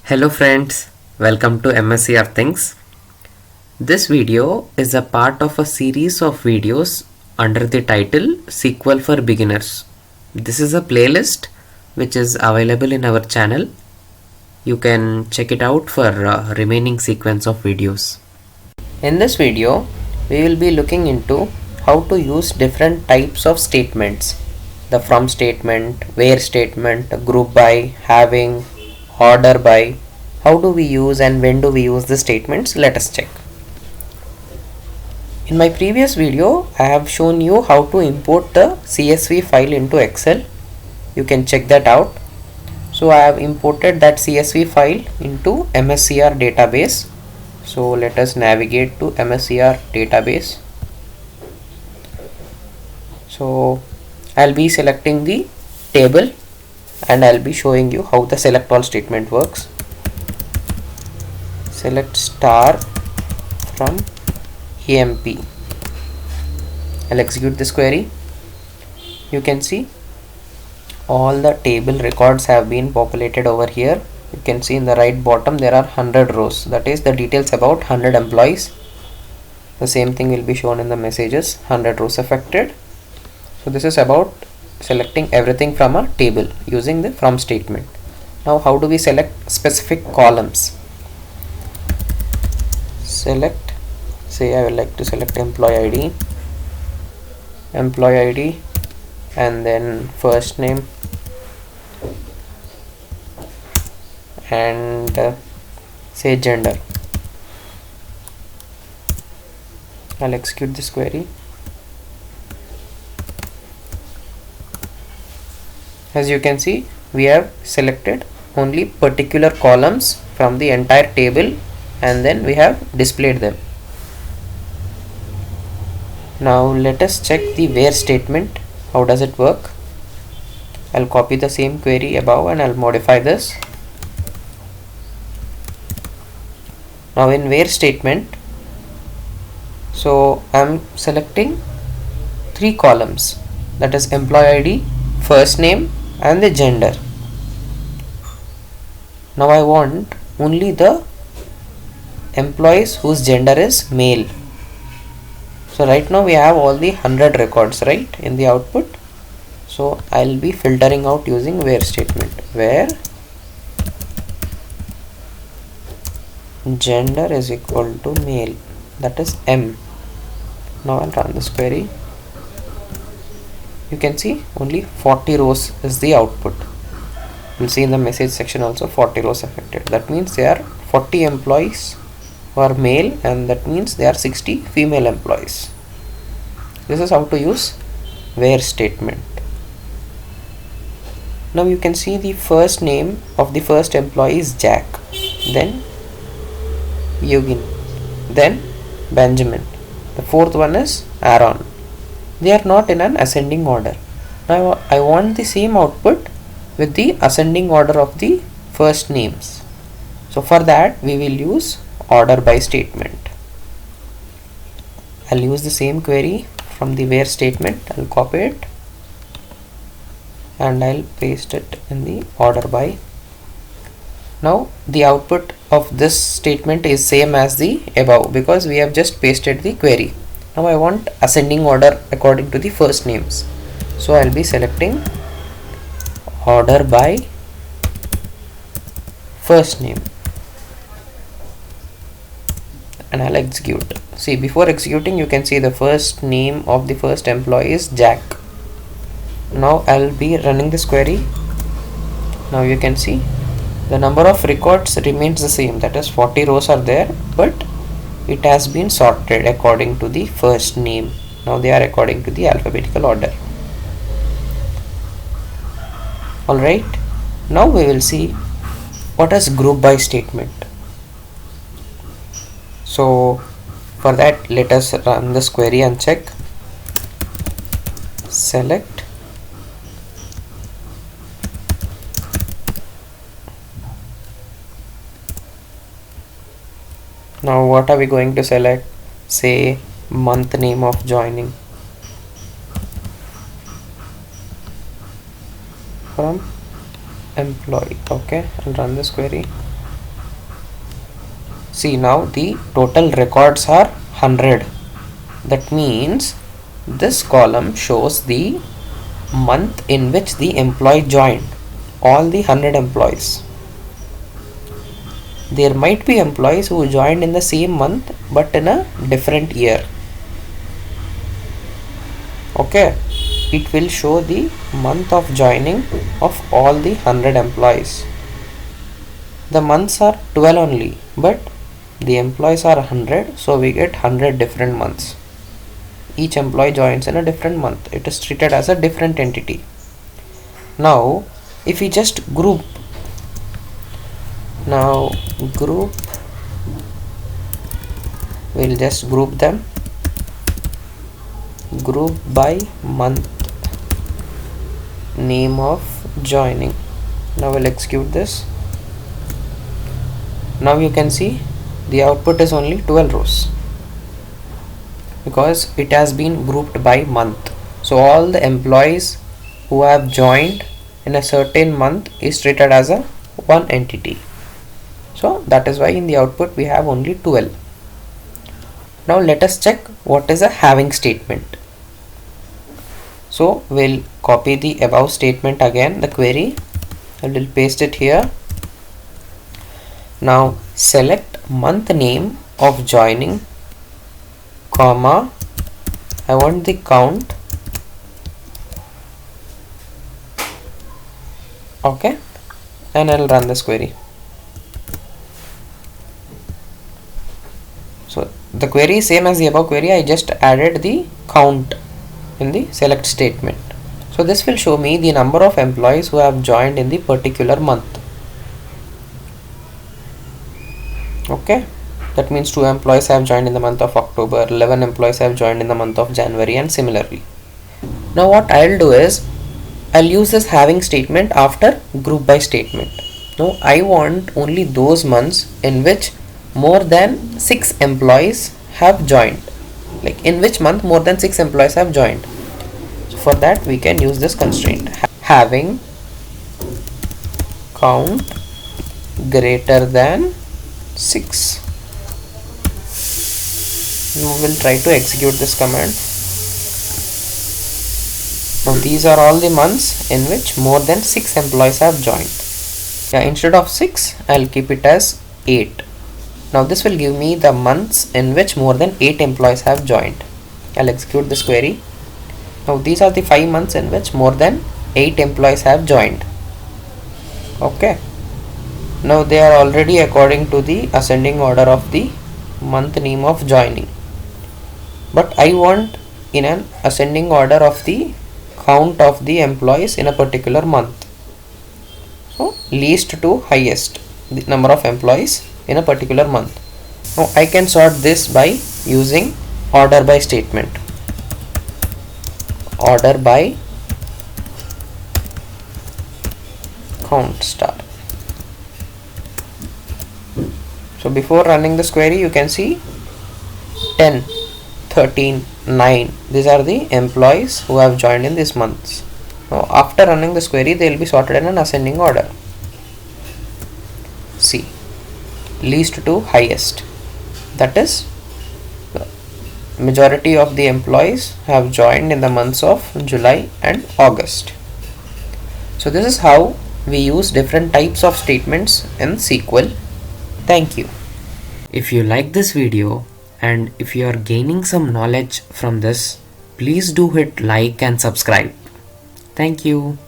Hello friends, welcome to MSc Earthings. This video is a part of a series of videos under the title SQL for Beginners. This is a playlist which is available in our channel. You can check it out for remaining sequence of videos. In this video, we will be looking into how to use different types of statements. The from statement, where statement, group by, having, order by. How do we use and when do we use the statements? Let us check. In my previous video, I have shown you how to import the CSV file into Excel. You can check that out. So I have imported that CSV file into MSCR database. So let us navigate to MSCR database. So I'll be selecting the table and I'll be showing you how the select all statement works. Select star from EMP. I'll execute this query. You can see all the table records have been populated over here. You can see in the right bottom there are 100 rows, that is the details about 100 employees. The same thing will be shown in the messages, 100 rows affected. So this is about selecting everything from a table using the from statement. Now how do we select specific columns? Select, say I would like to select employee ID and then first name and say gender. I'll execute this query. As you can see, we have selected only particular columns from the entire table and then we have displayed them. Now let us check the where statement. How does it work? I'll copy the same query above and I'll modify this. Now in where statement, so I'm selecting three columns, that is employee ID, first name and the gender. Now I want only the employees whose gender is male. So right now we have all the 100 records right in the output. So I'll be filtering out using where statement, where gender is equal to male, that is M. Now I'll run this query. You can see only 40 rows is the output. You'll see in the message section also 40 rows affected. That means there are 40 employees who are male and that means there are 60 female employees. This is how to use where statement. Now you can see the first name of the first employee is Jack, then Eugene, then Benjamin. The fourth one is Aaron. They are not in an ascending order. Now I want the same output with the ascending order of the first names. So for that we will use order by statement. I'll use the same query from the where statement. I'll copy it and I'll paste it in the order by. Now the output of this statement is same as the above because we have just pasted the query. Now I want ascending order according to the first names. So I'll be selecting order by first name and I'll execute. See, before executing you can see the first name of the first employee is Jack. Now I'll be running this query. Now you can see the number of records remains the same, that is 40 rows are there, but it has been sorted according to the first name. Now they are according to the alphabetical order. Alright, now we will see what is group by statement. So for that let us run this query and check. Select now what are we going to select? Say month name of joining from employee. Okay, I'll run this query. See, now the total records are 100. That means this column shows the month in which the employee joined, all the 100 employees. There might be employees who joined in the same month but in a different year. Okay, it will show the month of joining of all the 100 employees. The months are 12 only, but the employees are 100, so we get 100 different months. Each employee joins in a different month. It is treated as a different entity. Now, if we just group, we'll just group them, group by month, name of joining. Now we'll execute this. Now you can see the output is only 12 rows because it has been grouped by month. So all the employees who have joined in a certain month is treated as a one entity. So that is why in the output we have only 12. Now let us check what is a having statement. So we'll copy the above statement again, the query, and we'll paste it here. Now select month name of joining, comma, I want the count. Okay, and I'll run this query. So the query is same as the above query, I just added the count in the select statement. So this will show me the number of employees who have joined in the particular month. Okay, that means 2 employees have joined in the month of October, 11 employees have joined in the month of January, and similarly. Now what I'll do is I'll use this having statement after group by statement. Now I want only those months in which more than 6 employees have joined, like in which month more than 6 employees have joined. So for that we can use this constraint, having count greater than 6. Now we'll try to execute this command. Now these are all the months in which more than 6 employees have joined. Yeah, instead of 6 I'll keep it as 8. Now this will give me the months in which more than 8 employees have joined. I'll execute this query. Now these are the 5 months in which more than 8 employees have joined. Okay. Now they are already according to the ascending order of the month name of joining. But I want in an ascending order of the count of the employees in a particular month. So least to highest, the number of employees in a particular month. Now I can sort this by using order by statement. Order by count star. So before running this query you can see 10, 13, 9. These are the employees who have joined in these months. Now after running this query they will be sorted in an ascending order. See, least to highest, that is majority of the employees have joined in the months of July and August. So this is how we use different types of statements in SQL. Thank you. If you like this video and if you are gaining some knowledge from this, please do hit like and subscribe. Thank you.